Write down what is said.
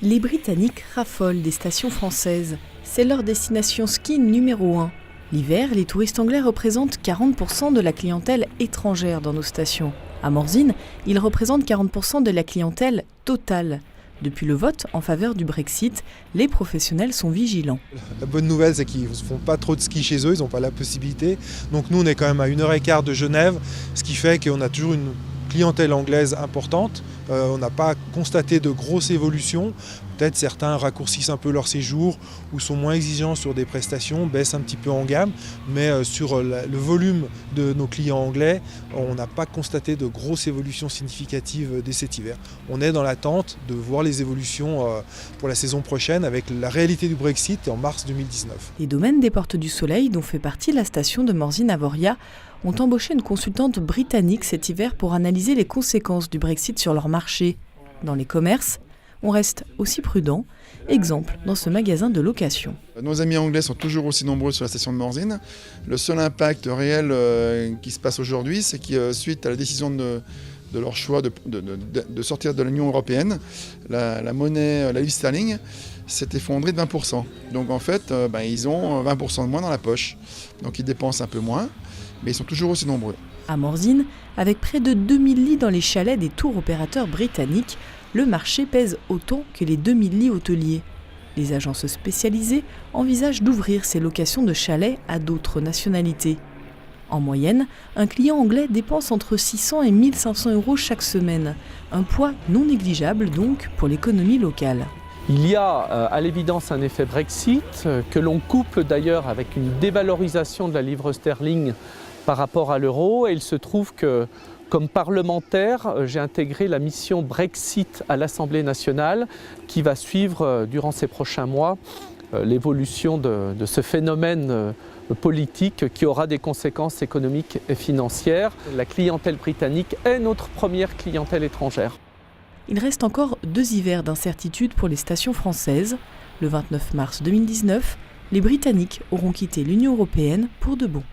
Les Britanniques raffolent des stations françaises. C'est leur destination ski numéro 1. L'hiver, les touristes anglais représentent 40% de la clientèle étrangère dans nos stations. À Morzine, ils représentent 40% de la clientèle totale. Depuis le vote en faveur du Brexit, les professionnels sont vigilants. La bonne nouvelle, c'est qu'ils ne font pas trop de ski chez eux, ils n'ont pas la possibilité. Donc nous, on est quand même à 1h15 de Genève, ce qui fait qu'on a toujours une clientèle anglaise importante. On n'a pas constaté de grosses évolutions. Peut-être certains raccourcissent un peu leur séjour ou sont moins exigeants sur des prestations, baissent un petit peu en gamme. Mais sur le volume de nos clients anglais, on n'a pas constaté de grosses évolutions significatives dès cet hiver. On est dans l'attente de voir les évolutions pour la saison prochaine avec la réalité du Brexit en mars 2019. Les domaines des Portes du Soleil, dont fait partie la station de Morzine-Avoria, ont embauché une consultante britannique cet hiver pour analyser les conséquences du Brexit sur leur marché. Dans les commerces, on reste aussi prudent. Exemple dans ce magasin de location. Nos amis anglais sont toujours aussi nombreux sur la station de Morzine. Le seul impact réel qui se passe aujourd'hui, c'est que suite à la décision de leur choix de sortir de l'Union européenne, la monnaie, la livre sterling, s'est effondrée de 20%. Donc en fait, ils ont 20% de moins dans la poche. Donc ils dépensent un peu moins, mais ils sont toujours aussi nombreux. À Morzine, avec près de 2000 lits dans les chalets des tours opérateurs britanniques, le marché pèse autant que les 2000 lits hôteliers. Les agences spécialisées envisagent d'ouvrir ces locations de chalets à d'autres nationalités. En moyenne, un client anglais dépense entre 600 et 1500 € chaque semaine. Un poids non négligeable donc pour l'économie locale. Il y a à l'évidence un effet Brexit que l'on couple d'ailleurs avec une dévalorisation de la livre sterling par rapport à l'euro. Et il se trouve que, comme parlementaire, j'ai intégré la mission Brexit à l'Assemblée nationale qui va suivre durant ces prochains mois l'évolution de ce phénomène politique qui aura des conséquences économiques et financières. La clientèle britannique est notre première clientèle étrangère. Il reste encore 2 hivers d'incertitude pour les stations françaises. Le 29 mars 2019, les Britanniques auront quitté l'Union européenne pour de bon.